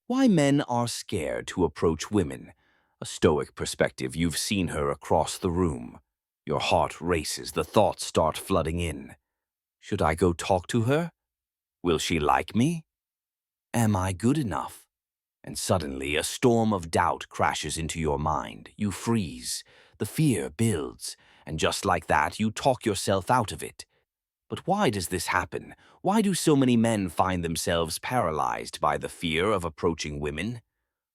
Why men are scared to approach women. A Stoic perspective. You've seen her across the room. Your heart races, the thoughts start flooding in. Should I go talk to her? Will she like me? Am I good enough? And suddenly a storm of doubt crashes into your mind. You freeze. The fear builds. And just like that, you talk yourself out of it. But why does this happen? Why do so many men find themselves paralyzed by the fear of approaching women?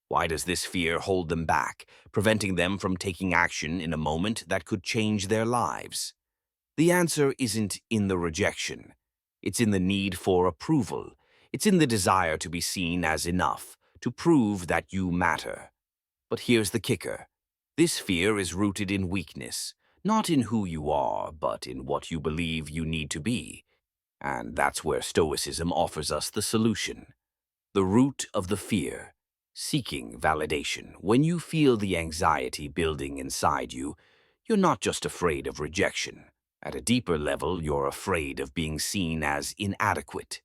Why does this fear hold them back, preventing them from taking action in a moment that could change their lives? The answer isn't in the rejection. It's in the need for approval. It's in the desire to be seen as enough, to prove that you matter. But here's the kicker. This fear is rooted in weakness, not in who you are, but in what you believe you need to be. And that's where Stoicism offers us the solution. The root of the fear, seeking validation. When you feel the anxiety building inside you, you're not just afraid of rejection. At a deeper level, you're afraid of being seen as inadequate.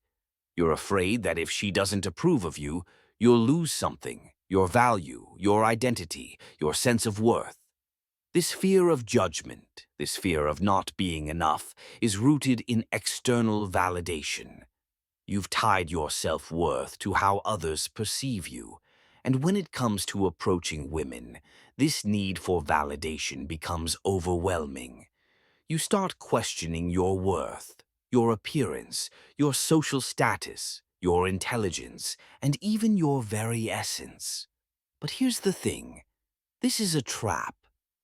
You're afraid that if she doesn't approve of you, you'll lose something, your value, your identity, your sense of worth. This fear of judgment, this fear of not being enough, is rooted in external validation. You've tied your self-worth to how others perceive you. And when it comes to approaching women, this need for validation becomes overwhelming. You start questioning your worth, your appearance, your social status, your intelligence, and even your very essence. But here's the thing. This is a trap.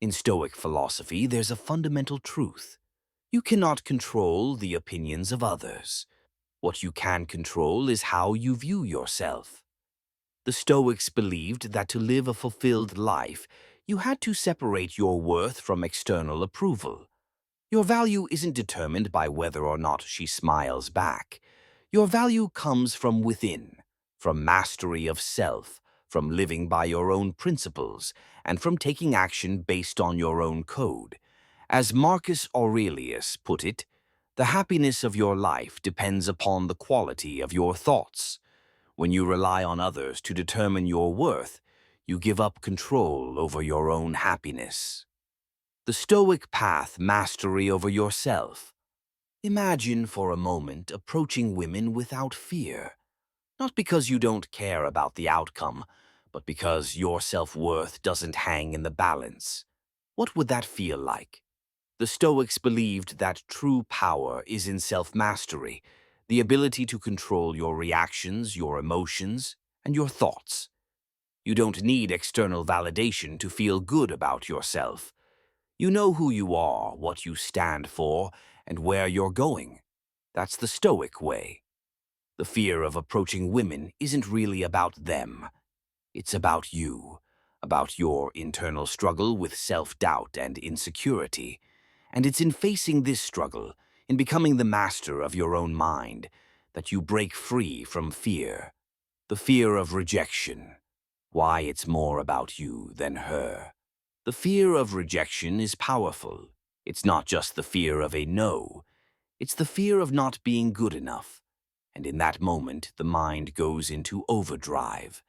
In Stoic philosophy, there's a fundamental truth. You cannot control the opinions of others. What you can control is how you view yourself. The Stoics believed that to live a fulfilled life, you had to separate your worth from external approval. Your value isn't determined by whether or not she smiles back. Your value comes from within, from mastery of self, from living by your own principles, and from taking action based on your own code. As Marcus Aurelius put it, the happiness of your life depends upon the quality of your thoughts. When you rely on others to determine your worth, you give up control over your own happiness. The Stoic path, mastery over yourself. Imagine for a moment approaching women without fear. Not because you don't care about the outcome, but because your self-worth doesn't hang in the balance. What would that feel like? The Stoics believed that true power is in self-mastery, the ability to control your reactions, your emotions, and your thoughts. You don't need external validation to feel good about yourself. You know who you are, what you stand for, and where you're going. That's the Stoic way. The fear of approaching women isn't really about them. It's about you, about your internal struggle with self-doubt and insecurity. And it's in facing this struggle, in becoming the master of your own mind, that you break free from fear. The fear of rejection. Why it's more about you than her. The fear of rejection is powerful. It's not just the fear of a no. It's the fear of not being good enough. And in that moment, the mind goes into overdrive,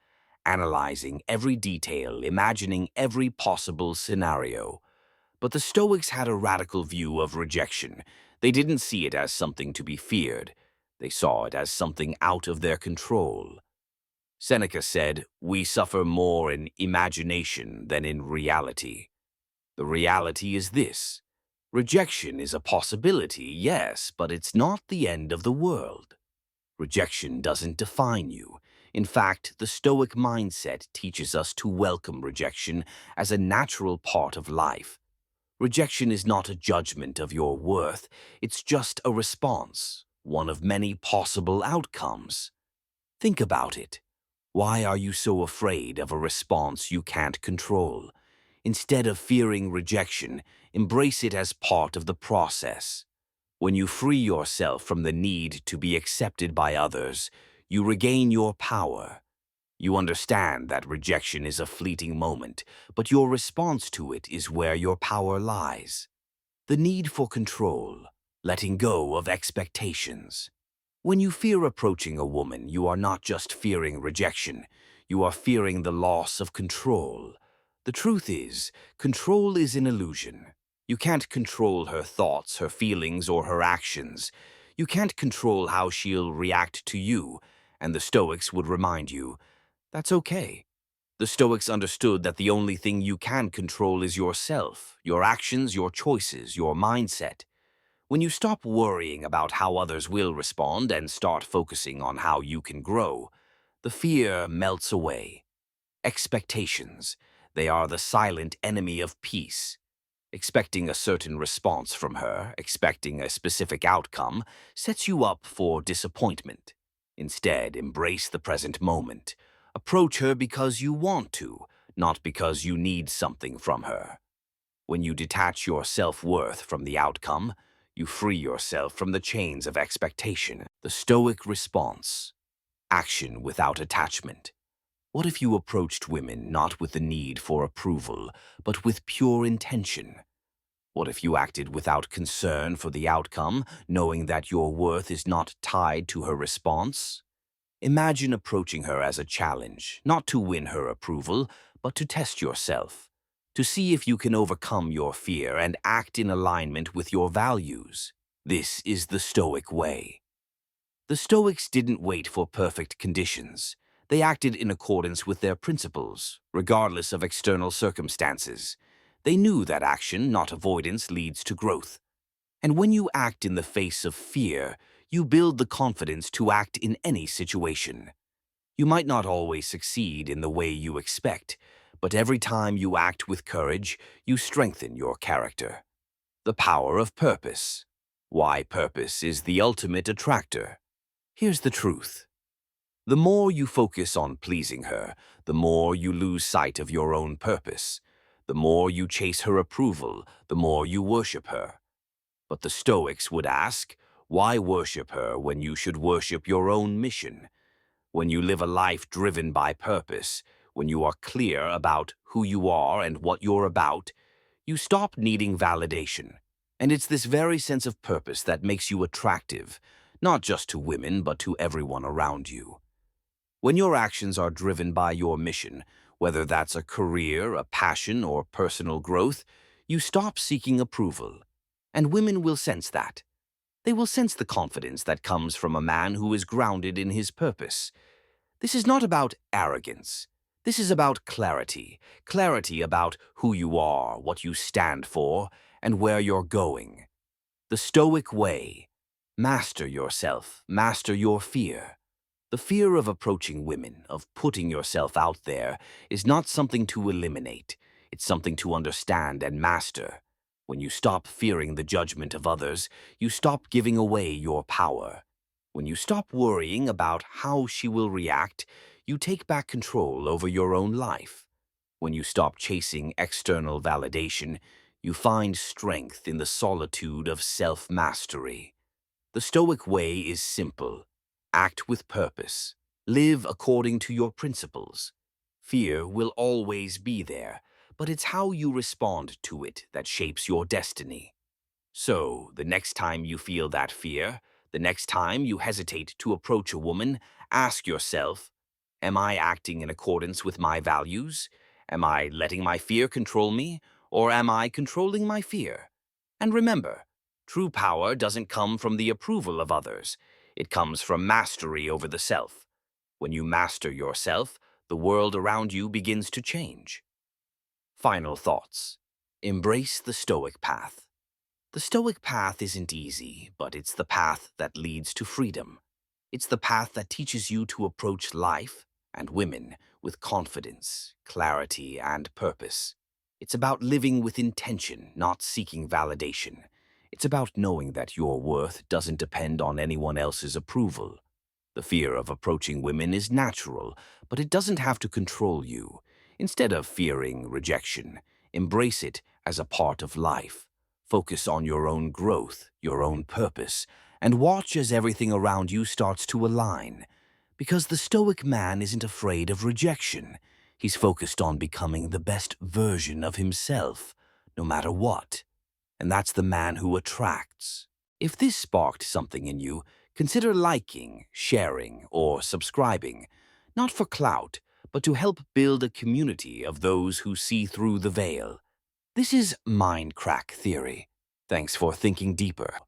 analyzing every detail, imagining every possible scenario. But the Stoics had a radical view of rejection. They didn't see it as something to be feared. They saw it as something out of their control. Seneca said, "We suffer more in imagination than in reality." The reality is this. Rejection is a possibility, yes, but it's not the end of the world. Rejection doesn't define you. In fact, the Stoic mindset teaches us to welcome rejection as a natural part of life. Rejection is not a judgment of your worth, it's just a response, one of many possible outcomes. Think about it. Why are you so afraid of a response you can't control? Instead of fearing rejection, embrace it as part of the process. When you free yourself from the need to be accepted by others, you regain your power. You understand that rejection is a fleeting moment, but your response to it is where your power lies. The need for control, letting go of expectations. When you fear approaching a woman, you are not just fearing rejection. You are fearing the loss of control. The truth is, control is an illusion. You can't control her thoughts, her feelings, or her actions. You can't control how she'll react to you, and the Stoics would remind you, that's okay. The Stoics understood that the only thing you can control is yourself, your actions, your choices, your mindset. When you stop worrying about how others will respond and start focusing on how you can grow, the fear melts away. Expectations, they are the silent enemy of peace. Expecting a certain response from her, expecting a specific outcome, sets you up for disappointment. Instead, embrace the present moment. Approach her because you want to, not because you need something from her. When you detach your self-worth from the outcome, you free yourself from the chains of expectation. The Stoic response: action without attachment. What if you approached women not with the need for approval, but with pure intention? What if you acted without concern for the outcome, knowing that your worth is not tied to her response? Imagine approaching her as a challenge, not to win her approval, but to test yourself, to see if you can overcome your fear and act in alignment with your values. This is the Stoic way. The Stoics didn't wait for perfect conditions. They acted in accordance with their principles, regardless of external circumstances. They knew that action, not avoidance, leads to growth. And when you act in the face of fear, you build the confidence to act in any situation. You might not always succeed in the way you expect, but every time you act with courage, you strengthen your character. The power of purpose. Why purpose is the ultimate attractor. Here's the truth. The more you focus on pleasing her, the more you lose sight of your own purpose. The more you chase her approval, the more you worship her. But the Stoics would ask, why worship her when you should worship your own mission? When you live a life driven by purpose, when you are clear about who you are and what you're about, you stop needing validation. And it's this very sense of purpose that makes you attractive, not just to women, but to everyone around you. When your actions are driven by your mission, whether that's a career, a passion, or personal growth, you stop seeking approval. And women will sense that. They will sense the confidence that comes from a man who is grounded in his purpose. This is not about arrogance. This is about clarity. Clarity about who you are, what you stand for, and where you're going. The Stoic way. Master yourself. Master your fear. The fear of approaching women, of putting yourself out there, is not something to eliminate. It's something to understand and master. When you stop fearing the judgment of others, you stop giving away your power. When you stop worrying about how she will react, you take back control over your own life. When you stop chasing external validation, you find strength in the solitude of self-mastery. The Stoic way is simple. Act with purpose. Live according to your principles. Fear will always be there, but it's how you respond to it that shapes your destiny. So, the next time you feel that fear, the next time you hesitate to approach a woman, ask yourself, am I acting in accordance with my values? Am I letting my fear control me, or am I controlling my fear? And remember, true power doesn't come from the approval of others. It comes from mastery over the self. When you master yourself, the world around you begins to change. Final thoughts. Embrace the Stoic path. The Stoic path isn't easy, but it's the path that leads to freedom. It's the path that teaches you to approach life and women with confidence, clarity, and purpose. It's about living with intention, not seeking validation. It's about knowing that your worth doesn't depend on anyone else's approval. The fear of approaching women is natural, but it doesn't have to control you. Instead of fearing rejection, embrace it as a part of life. Focus on your own growth, your own purpose, and watch as everything around you starts to align. Because the Stoic man isn't afraid of rejection. He's focused on becoming the best version of himself, no matter what. And that's the man who attracts. If this sparked something in you, consider liking, sharing, or subscribing. Not for clout, but to help build a community of those who see through the veil. This is mind crack theory. Thanks for thinking deeper.